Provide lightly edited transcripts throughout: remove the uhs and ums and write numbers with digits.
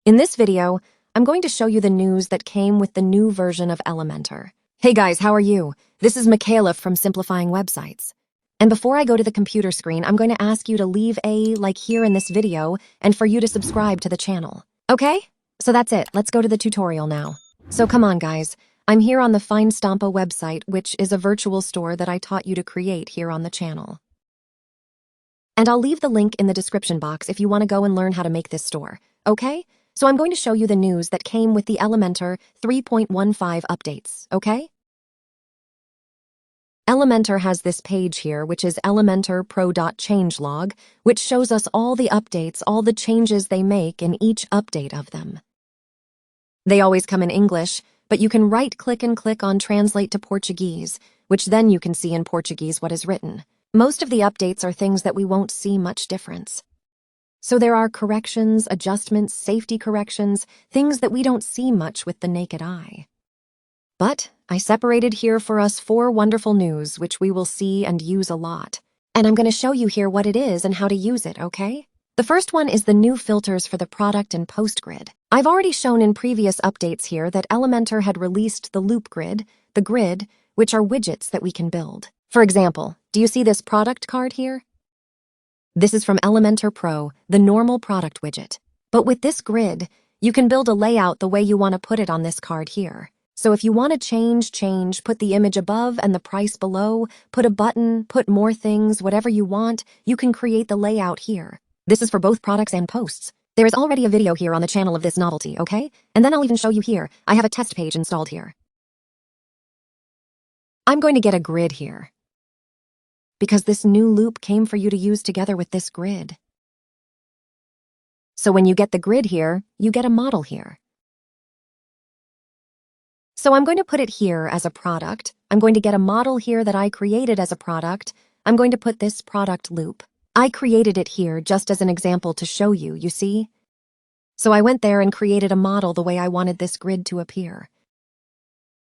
In this video, I'm going to show you the news that came with the new version of Elementor. Hey guys, how are you? This is Michaela from Simplifying Websites. And before I go to the computer screen, I'm going to ask you to leave a like here in this video and for you to subscribe to the channel. Okay? So that's it. Let's go to the tutorial now. So come on guys. I'm here on the Find Stampa website, which is a virtual store that I taught you to create here on the channel. And I'll leave the link in the description box if you want to go and learn how to make this store. Okay? So I'm going to show you the news that came with the Elementor 3.15 updates, okay? Elementor has this page here, which is Elementor Pro.changelog, which shows us all the updates, all the changes they make in each update of them. They always come in English, but you can right-click and click on Translate to Portuguese, which then you can see in Portuguese what is written. Most of the updates are things that we won't see much difference. So there are corrections, adjustments, safety corrections, things that we don't see much with the naked eye. But I separated here for us 4 wonderful news, which we will see and use a lot. And I'm going to show you here what it is and how to use it, okay? The first one is the new filters for the product and post grid. I've already shown in previous updates here that Elementor had released the loop grid, the grid, which are widgets that we can build. For example, do you see this product card here? This is from Elementor Pro, the normal product widget. But with this grid, you can build a layout the way you want to put it on this card here. So if you want to change, put the image above and the price below, put a button, put more things, whatever you want, you can create the layout here. This is for both products and posts. There is already a video here on the channel of this novelty, okay? And then I'll even show you here. I have a test page installed here. I'm going to get a grid here, because this new loop came for you to use together with this grid. So when you get the grid here, you get a model here. So I'm going to put it here as a product. I'm going to get a model here that I created as a product. I'm going to put this product loop. I created it here just as an example to show you, you see? So I went there and created a model the way I wanted this grid to appear.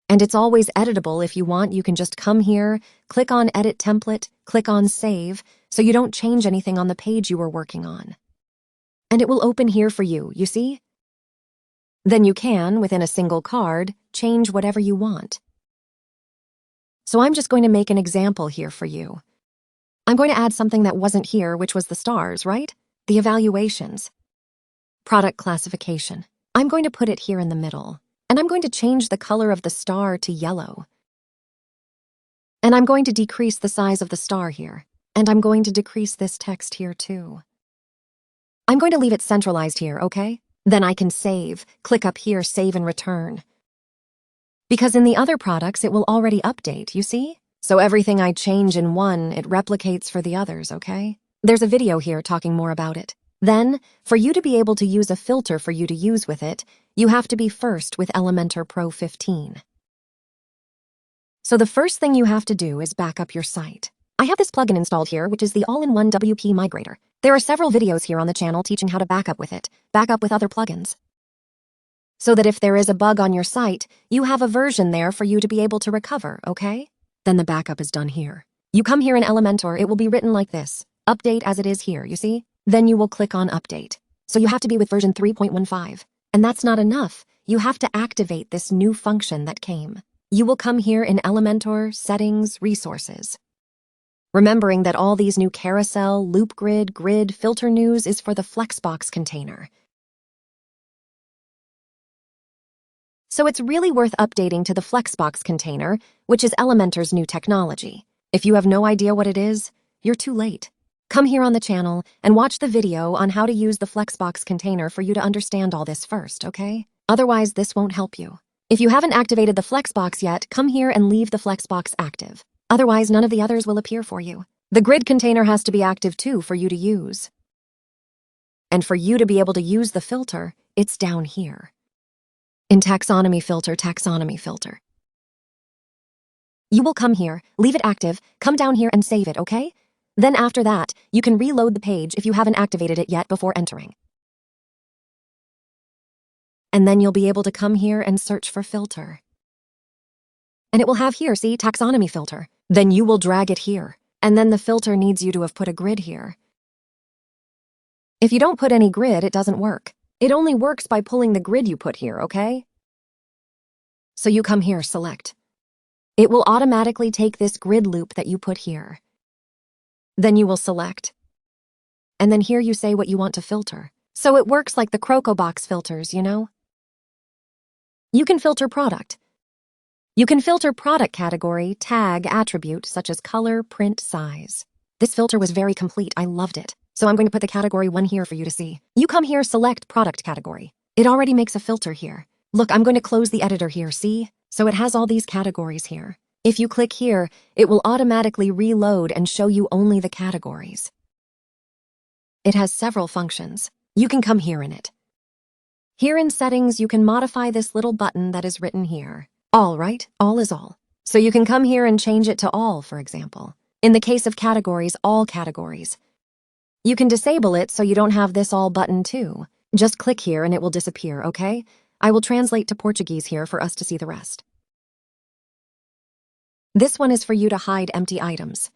And it's always editable. If you want, you can just come here, click on Edit Template, click on Save, so you don't change anything on the page you were working on. And it will open here for you, you see? Then you can, within a single card, change whatever you want. So I'm just going to make an example here for you. I'm going to add something that wasn't here, which was the stars, right? The evaluations. Product classification. I'm going to put it here in the middle. And I'm going to change the color of the star to yellow. And I'm going to decrease the size of the star here. And I'm going to decrease this text here too. I'm going to leave it centralized here, okay? Then I can save. Click up here, Save and Return. Because in the other products, it will already update, you see? So everything I change in one, it replicates for the others, okay? There's a video here talking more about it. Then, for you to be able to use a filter for you to use with it, you have to be first with Elementor 3.15. So the first thing you have to do is back up your site. I have this plugin installed here, which is the all-in-one WP Migrator. There are several videos here on the channel teaching how to back up with it, back up with other plugins. So that if there is a bug on your site, you have a version there for you to be able to recover, okay? Then the backup is done here. You come here in Elementor, it will be written like this. Update as it is here, you see? Then you will click on Update. So you have to be with version 3.15. And that's not enough. You have to activate this new function that came. You will come here in Elementor, Settings, Resources. Remembering that all these new carousel, loop grid, filter news is for the Flexbox container. So it's really worth updating to the Flexbox container, which is Elementor's new technology. If you have no idea what it is, you're too late. Come here on the channel and watch the video on how to use the Flexbox container for you to understand all this first, okay? Otherwise, this won't help you. If you haven't activated the Flexbox yet, come here and leave the Flexbox active. Otherwise, none of the others will appear for you. The grid container has to be active too for you to use. And for you to be able to use the filter, it's down here. In taxonomy filter. You will come here, leave it active, come down here and save it, okay? Then after that, you can reload the page if you haven't activated it yet before entering. And then you'll be able to come here and search for filter. And it will have here, see, taxonomy filter. Then you will drag it here. And then the filter needs you to have put a grid here. If you don't put any grid, it doesn't work. It only works by pulling the grid you put here, okay? So you come here, select. It will automatically take this grid loop that you put here. Then you will select. And then here you say what you want to filter. So it works like the CrocoBox filters, you know? You can filter product. You can filter product category, tag, attribute, such as color, print, size. This filter was very complete. I loved it. So I'm going to put the category 1 here for you to see. You come here, select product category. It already makes a filter here. Look, I'm going to close the editor here, see? So it has all these categories here. If you click here, it will automatically reload and show you only the categories. It has several functions. You can come here in it. Here in settings, you can modify this little button that is written here. All, right? All is all. So you can come here and change it to all, for example. In the case of categories, all categories. You can disable it so you don't have this all button too. Just click here and it will disappear, okay? I will translate to Portuguese here for us to see the rest. This one is for you to hide empty items,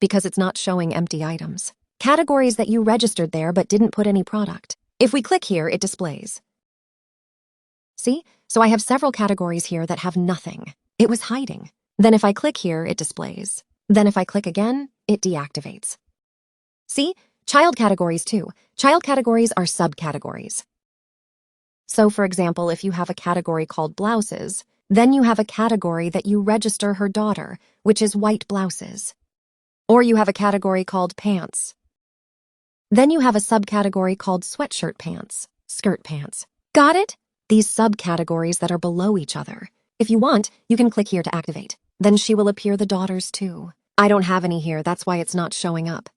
because it's not showing empty items. Categories that you registered there but didn't put any product. If we click here, it displays. See? So I have several categories here that have nothing. It was hiding. Then if I click here, it displays. Then if I click again, it deactivates. See? Child categories too. Child categories are subcategories. So for example, if you have a category called blouses, then you have a category that you register her daughter, which is white blouses. Or you have a category called pants. Then you have a subcategory called sweatshirt pants, skirt pants. Got it? These subcategories that are below each other. If you want, you can click here to activate. Then she will appear the daughters too. I don't have any here, that's why it's not showing up.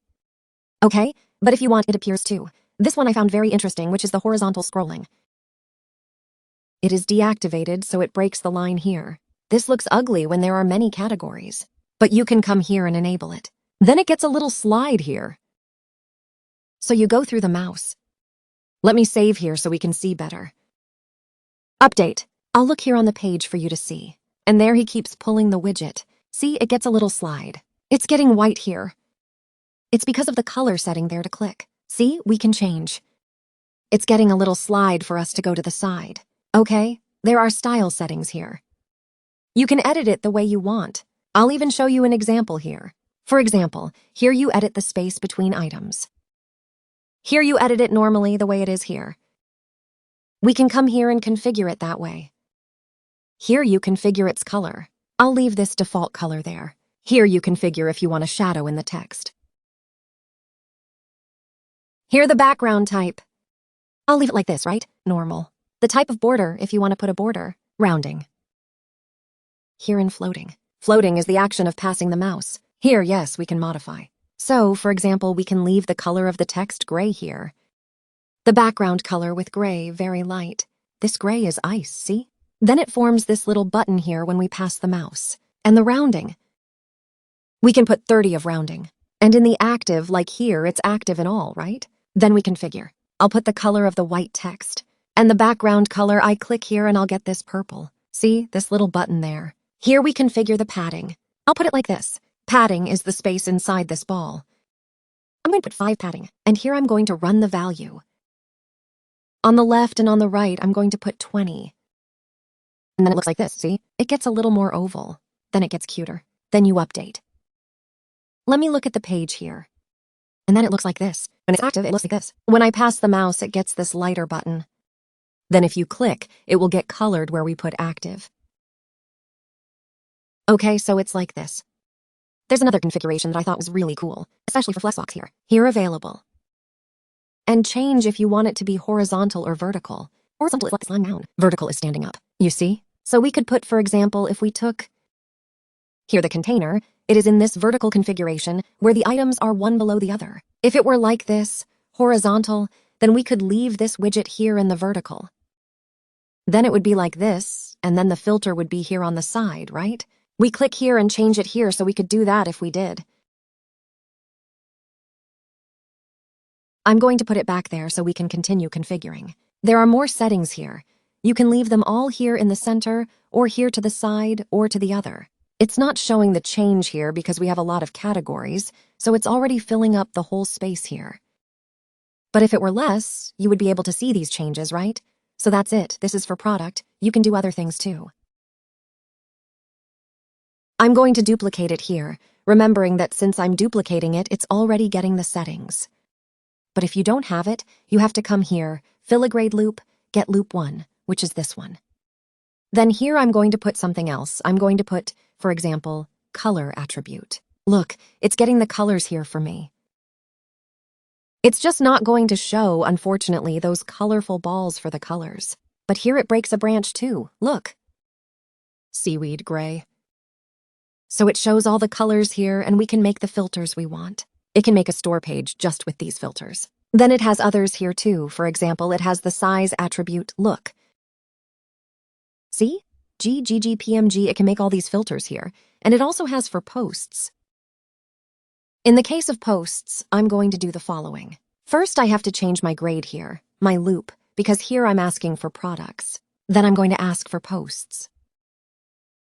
Okay, but if you want, it appears too. This one I found very interesting, which is the horizontal scrolling. It is deactivated, so it breaks the line here. This looks ugly when there are many categories. But you can come here and enable it. Then it gets a little slide here. So you go through the mouse. Let me save here so we can see better. Update. I'll look here on the page for you to see. And there he keeps pulling the widget. See, it gets a little slide. It's getting white here. It's because of the color setting there to click. See, we can change. It's getting a little slide for us to go to the side. Okay, there are style settings here. You can edit it the way you want. I'll even show you an example here. For example, here you edit the space between items. Here you edit it normally the way it is here. We can come here and configure it that way. Here you configure its color. I'll leave this default color there. Here you configure if you want a shadow in the text. Here the background type. I'll leave it like this, right? Normal. The type of border, if you want to put a border. Rounding. Here in floating. Floating is the action of passing the mouse. Here, yes, we can modify. So, for example, we can leave the color of the text gray here. The background color with gray, very light. This gray is ice, see? Then it forms this little button here when we pass the mouse. And the rounding. We can put 30 of rounding. And in the active, like here, it's active and all, right? Then we configure. I'll put the color of the white text. And the background color, I click here and I'll get this purple. See, this little button there. Here we configure the padding. I'll put it like this. Padding is the space inside this ball. I'm going to put 5 padding, and here I'm going to run the value. On the left and on the right, I'm going to put 20. And then it looks like this, see? It gets a little more oval. Then it gets cuter. Then you update. Let me look at the page here. And then it looks like this. When it's active, it looks like this. When I pass the mouse, it gets this lighter button. Then if you click, it will get colored where we put active. Okay, so it's like this. There's another configuration that I thought was really cool, especially for Flexbox here. Here available. And change if you want it to be horizontal or vertical. Horizontal is like lying down. Vertical is standing up. You see? So we could put, for example, if we took here the container, it is in this vertical configuration where the items are one below the other. If it were like this, horizontal, then we could leave this widget here in the vertical. Then it would be like this, and then the filter would be here on the side, right? We click here and change it here, so we could do that if we did. I'm going to put it back there so we can continue configuring. There are more settings here. You can leave them all here in the center, or here to the side, or to the other. It's not showing the change here because we have a lot of categories, so it's already filling up the whole space here. But if it were less, you would be able to see these changes, right? So that's it. This is for product. You can do other things too. I'm going to duplicate it here, remembering that since I'm duplicating it, it's already getting the settings. But if you don't have it, you have to come here, filigrade loop, get loop 1, which is this one. Then here I'm going to put something else. I'm going to put, for example, color attribute. Look, it's getting the colors here for me. It's just not going to show, unfortunately, those colorful balls for the colors. But here it breaks a branch too. Look. Seaweed gray. So it shows all the colors here, and we can make the filters we want. It can make a store page just with these filters. Then it has others here too. For example, it has the size attribute look. See? PMG, it can make all these filters here. And it also has for posts. In the case of posts, I'm going to do the following. First, I have to change my grade here, my loop, because here I'm asking for products. Then I'm going to ask for posts.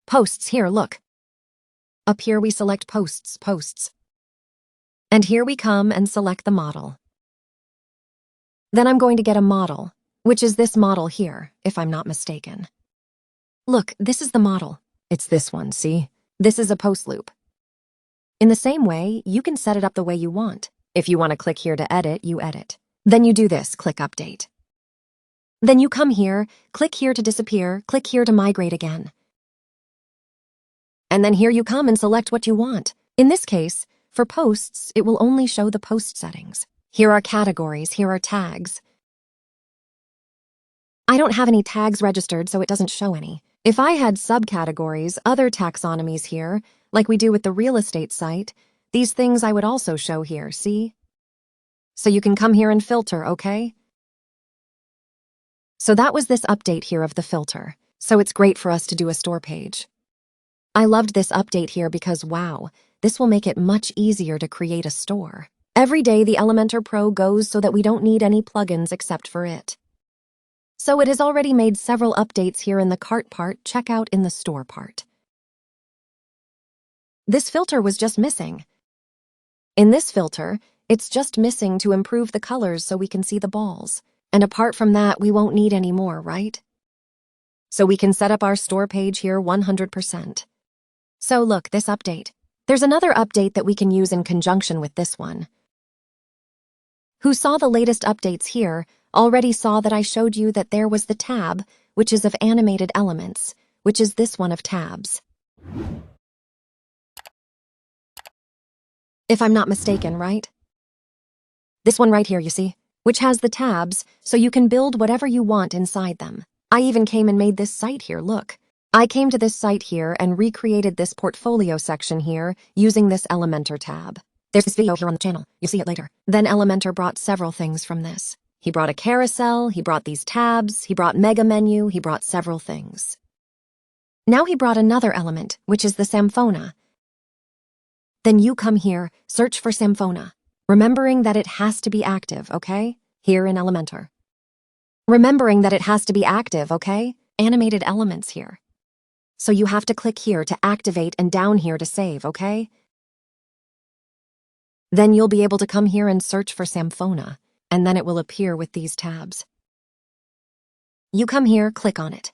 Posts, here, look. Up here we select posts. And here we come and select the model. Then I'm going to get a model, which is this model here, if I'm not mistaken. Look, this is the model. It's this one, see? This is a post loop. In the same way, you can set it up the way you want. If you want to click here to edit, you edit. Then you do this, click update. Then you come here, click here to disappear, click here to migrate again. And then here you come and select what you want. In this case, for posts, it will only show the post settings. Here are categories, here are tags. I don't have any tags registered, so it doesn't show any. If I had subcategories, other taxonomies here, like we do with the real estate site, these things I would also show here, see? So you can come here and filter, okay? So that was this update here of the filter. So it's great for us to do a store page. I loved this update here because, wow, this will make it much easier to create a store. Every day the Elementor Pro goes so that we don't need any plugins except for it. So it has already made several updates here in the cart part, check out in the store part. This filter was just missing. In this filter, it's just missing to improve the colors so we can see the balls. And apart from that, we won't need any more, right? So we can set up our store page here 100%. So look, this update. There's another update that we can use in conjunction with this one. Who saw the latest updates here already saw that I showed you that there was the tab, which is of animated elements, which is this one of tabs. If I'm not mistaken, right? This one right here, you see, which has the tabs, so you can build whatever you want inside them. I even came and made this site here, look. I came to this site here and recreated this portfolio section here using this Elementor tab. There's this video here on the channel. You'll see it later. Then Elementor brought several things from this. He brought a carousel, he brought these tabs, he brought mega menu, he brought several things. Now he brought another element, which is the Samphona. Then you come here, search for Samphona, remembering that it has to be active, okay? Here in Elementor. Remembering that it has to be active, okay? Animated elements here. So you have to click here to activate and down here to save, okay? Then you'll be able to come here and search for Samphona, and then it will appear with these tabs. You come here, click on it.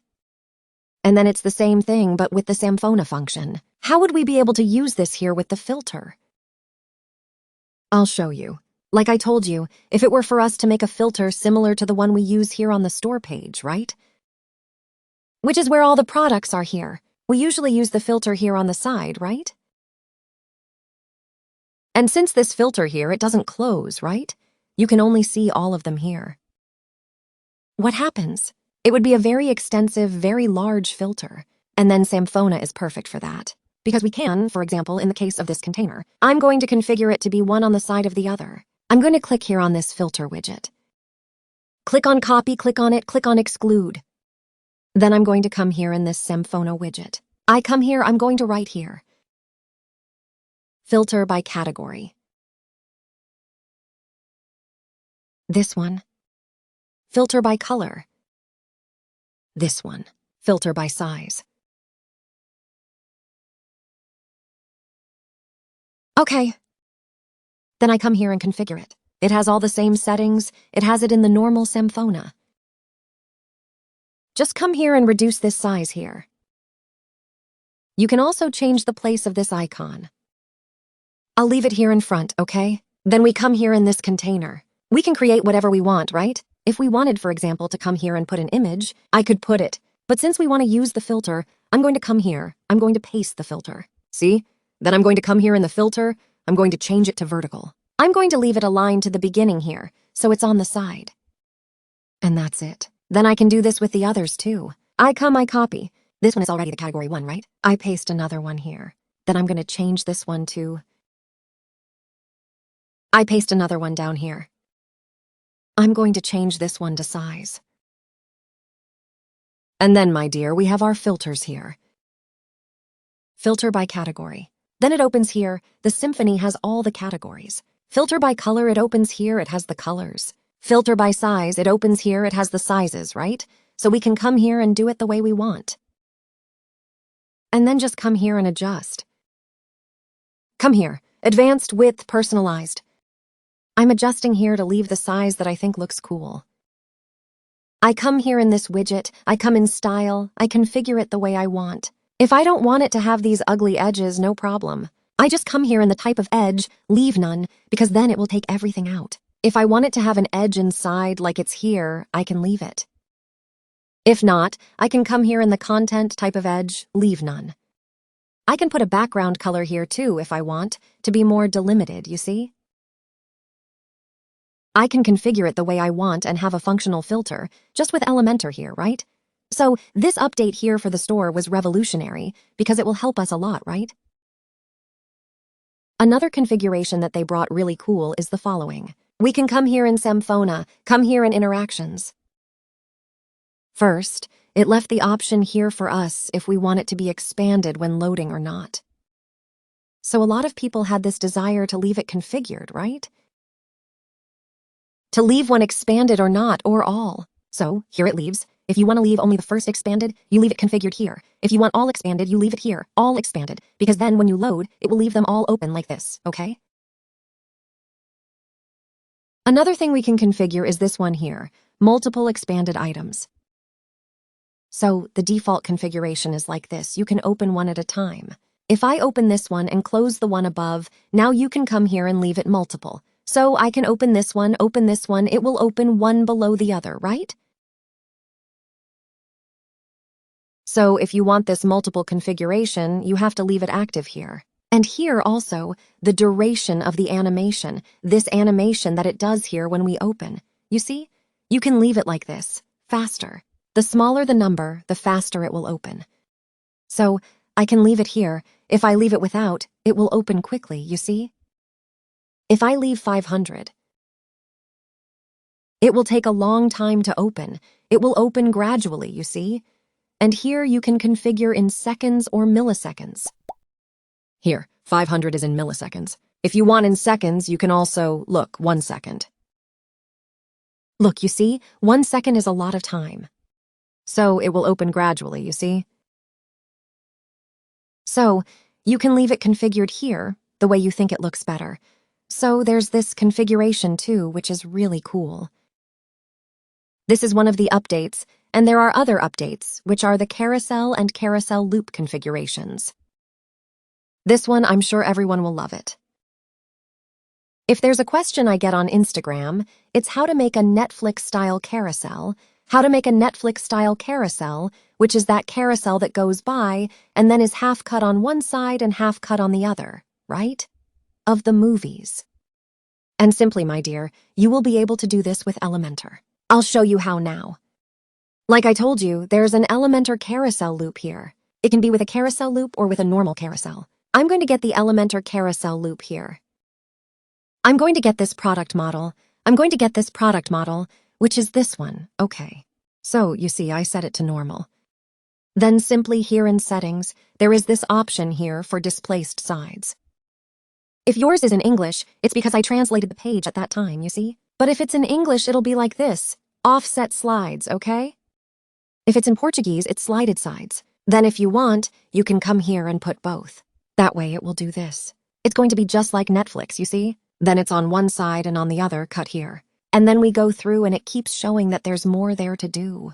And then it's the same thing, but with the Samphona function. How would we be able to use this here with the filter? I'll show you. Like I told you, if it were for us to make a filter similar to the one we use here on the store page, right? Which is where all the products are here. We usually use the filter here on the side, right? And since this filter here, it doesn't close, right? You can only see all of them here. What happens? It would be a very extensive, very large filter. And then Samphona is perfect for that. Because we can, for example, in the case of this container, I'm going to configure it to be one on the side of the other. I'm going to click here on this filter widget. Click on copy, click on it, click on exclude. Then I'm going to come here in this Samphona widget. I come here, I'm going to write here. Filter by category. This one. Filter by color. This one. Filter by size. Okay. Then I come here and configure it. It has all the same settings. It has it in the normal Samphona. Just come here and reduce this size here. You can also change the place of this icon. I'll leave it here in front, okay? Then we come here in this container. We can create whatever we want, right? If we wanted, for example, to come here and put an image, I could put it. But since we want to use the filter, I'm going to come here. I'm going to paste the filter. See? Then I'm going to come here in the filter. I'm going to change it to vertical. I'm going to leave it aligned to the beginning here, so it's on the side. And that's it. Then I can do this with the others too. I copy. This one is already the category 1, right? I paste another one here. Then I'm going to change this one to... I paste another one down here. I'm going to change this one to size. And then, my dear, we have our filters here. Filter by category. Then it opens here. The symphony has all the categories. Filter by color, it opens here, it has the colors. Filter by size, it opens here, it has the sizes, right? So we can come here and do it the way we want. And then just come here and adjust. Come here, advanced width, personalized. I'm adjusting here to leave the size that I think looks cool. I come here in this widget, I come in style, I configure it the way I want. If I don't want it to have these ugly edges, no problem. I just come here in the type of edge, leave none, because then it will take everything out. If I want it to have an edge inside like it's here, I can leave it. If not, I can come here in the content type of edge, leave none. I can put a background color here too if I want, to be more delimited, you see? I can configure it the way I want and have a functional filter, just with Elementor here, right? So this update here for the store was revolutionary because it will help us a lot, right? Another configuration that they brought really cool is the following. We can come here in Samphona, come here in interactions. First, it left the option here for us if we want it to be expanded when loading or not. So a lot of people had this desire to leave it configured, right? To leave one expanded or not, or all. So here it leaves. If you want to leave only the first expanded, you leave it configured here. If you want all expanded, you leave it here, all expanded, because then when you load, it will leave them all open like this, okay? Another thing we can configure is this one here, multiple expanded items. So the default configuration is like this. You can open one at a time. If I open this one and close the one above, now you can come here and leave it multiple. So I can open this one, it will open one below the other, right? So if you want this multiple configuration, you have to leave it active here. And here also, the duration of the animation, this animation that it does here when we open. You see? You can leave it like this, faster. The smaller the number, the faster it will open. So I can leave it here. If I leave it without, it will open quickly, you see? If I leave 500, it will take a long time to open. It will open gradually, you see? And here you can configure in seconds or milliseconds. Here, 500 is in milliseconds. If you want in seconds, you can also, look, 1 second. Look, you see, 1 second is a lot of time. So it will open gradually, you see? So you can leave it configured here, the way you think it looks better. So there's this configuration too, which is really cool. This is one of the updates, and there are other updates, which are the carousel and carousel loop configurations. This one, I'm sure everyone will love it. If there's a question I get on Instagram, it's how to make a Netflix-style carousel, which is that carousel that goes by and then is half cut on one side and half cut on the other, right? Of the movies. And simply, my dear, you will be able to do this with Elementor. I'll show you how now. Like I told you, there's an Elementor carousel loop here. It can be with a carousel loop or with a normal carousel. I'm going to get the Elementor carousel loop here. I'm going to get this product model. Which is this one. Okay. So, you see, I set it to normal. Then simply here in settings, there is this option here for displaced sides. If yours is in English, it's because I translated the page at that time, you see? But if it's in English, it'll be like this, offset slides, okay? If it's in Portuguese, it's slided sides. Then if you want, you can come here and put both. That way it will do this. It's going to be just like Netflix, you see? Then it's on one side and on the other, cut here. And then we go through and it keeps showing that there's more there to do.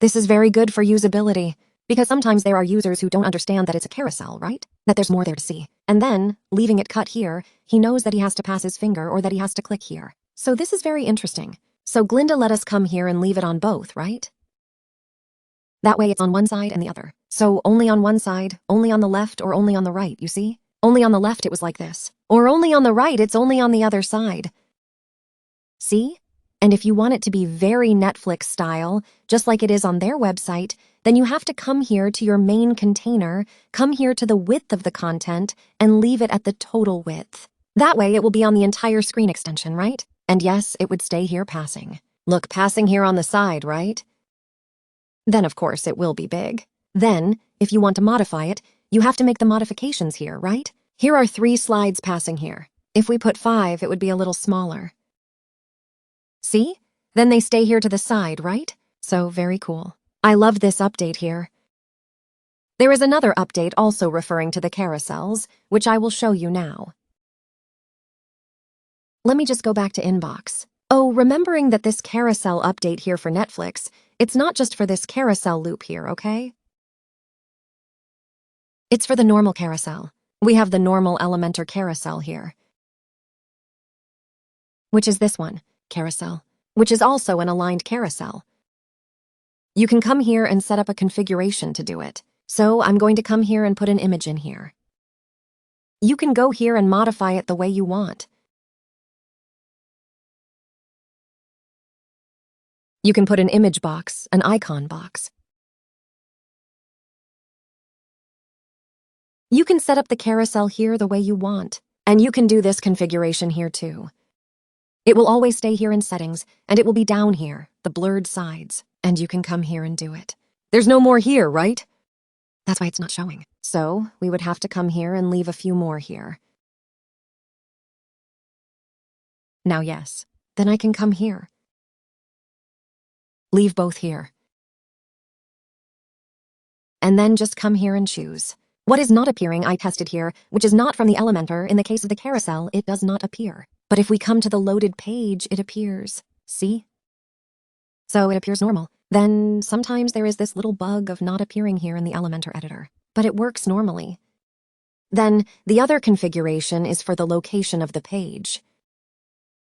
This is very good for usability, because sometimes there are users who don't understand that it's a carousel, right? That there's more there to see. And then, leaving it cut here, he knows that he has to pass his finger or that he has to click here. So this is very interesting. So Glinda let us come here and leave it on both, right? That way it's on one side and the other. So only on one side, only on the left, or only on the right, you see? Only on the left it was like this. Or only on the right, it's only on the other side. See? And if you want it to be very Netflix style, just like it is on their website, then you have to come here to your main container, come here to the width of the content, and leave it at the total width. That way it will be on the entire screen extension, right? And yes, it would stay here passing. Look, passing here on the side, right? Then, of course, it will be big. Then, if you want to modify it, you have to make the modifications here, right? Here are 3 slides passing here. If we put 5, it would be a little smaller. See? Then they stay here to the side, right? So very cool. I love this update here. There is another update also referring to the carousels, which I will show you now. Let me just go back to Inbox. Oh, remembering that this carousel update here for Netflix, it's not just for this carousel loop here, okay? It's for the normal carousel. We have the normal Elementor carousel here, which is this one, carousel, which is also an aligned carousel. You can come here and set up a configuration to do it. So I'm going to come here and put an image in here. You can go here and modify it the way you want. You can put an image box, an icon box. You can set up the carousel here the way you want, and you can do this configuration here too. It will always stay here in settings, and it will be down here, the blurred sides, and you can come here and do it. There's no more here, right? That's why it's not showing. So we would have to come here and leave a few more here. Now yes, then I can come here. Leave both here. And then just come here and choose. What is not appearing I tested here, which is not from the Elementor. In the case of the carousel, it does not appear. But if we come to the loaded page, it appears. See? So it appears normal. Then sometimes there is this little bug of not appearing here in the Elementor editor, but it works normally. Then the other configuration is for the location of the page.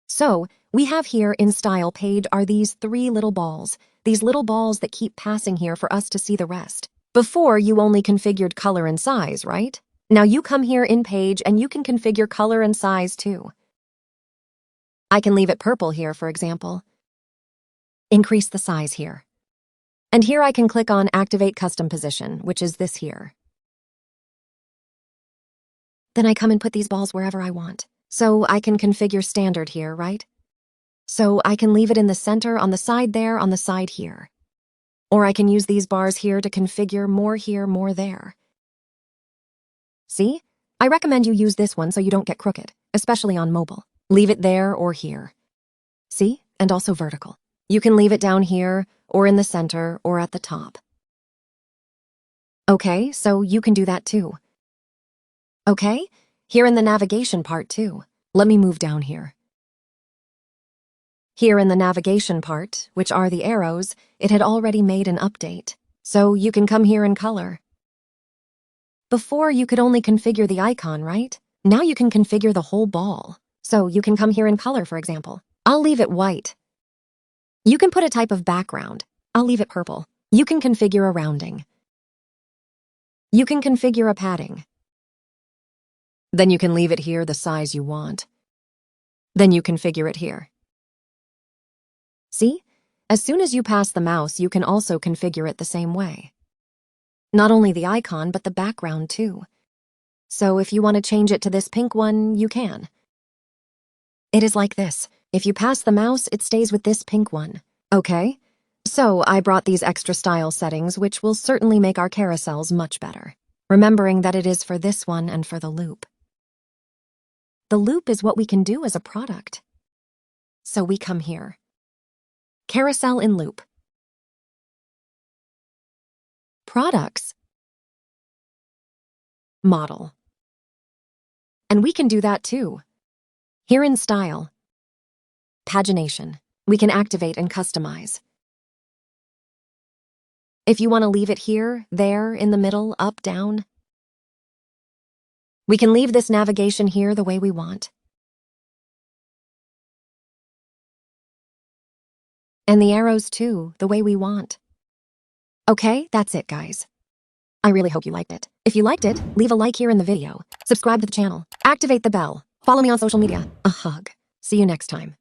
So we have here in style page are these 3 little balls that keep passing here for us to see the rest. Before, you only configured color and size, right? Now you come here in page and you can configure color and size too. I can leave it purple here, for example. Increase the size here. And here I can click on Activate Custom Position, which is this here. Then I come and put these balls wherever I want. So I can configure standard here, right? So I can leave it in the center, on the side there, on the side here. Or I can use these bars here to configure more here, more there. See? I recommend you use this one so you don't get crooked, especially on mobile. Leave it there or here. See? And also vertical. You can leave it down here, or in the center, or at the top. Okay, so you can do that too. Okay? Here in the navigation part too. Let me move down here. Here in the navigation part, which are the arrows, it had already made an update. So you can come here in color. Before, you could only configure the icon, right? Now you can configure the whole ball. So you can come here in color, for example. I'll leave it white. You can put a type of background. I'll leave it purple. You can configure a rounding. You can configure a padding. Then you can leave it here the size you want. Then you configure it here. See? As soon as you pass the mouse, you can also configure it the same way. Not only the icon, but the background too. So if you want to change it to this pink one, you can. It is like this. If you pass the mouse, it stays with this pink one. Okay? So I brought these extra style settings, which will certainly make our carousels much better. Remembering that it is for this one and for the loop. The loop is what we can do as a product. So we come here. Carousel in loop. Products. Model. And we can do that too. Here in Style, Pagination, we can activate and customize. If you want to leave it here, there, in the middle, up, down, we can leave this navigation here the way we want. And the arrows too, the way we want. Okay, that's it, guys. I really hope you liked it. If you liked it, leave a like here in the video, subscribe to the channel, activate the bell, follow me on social media. A hug. See you next time.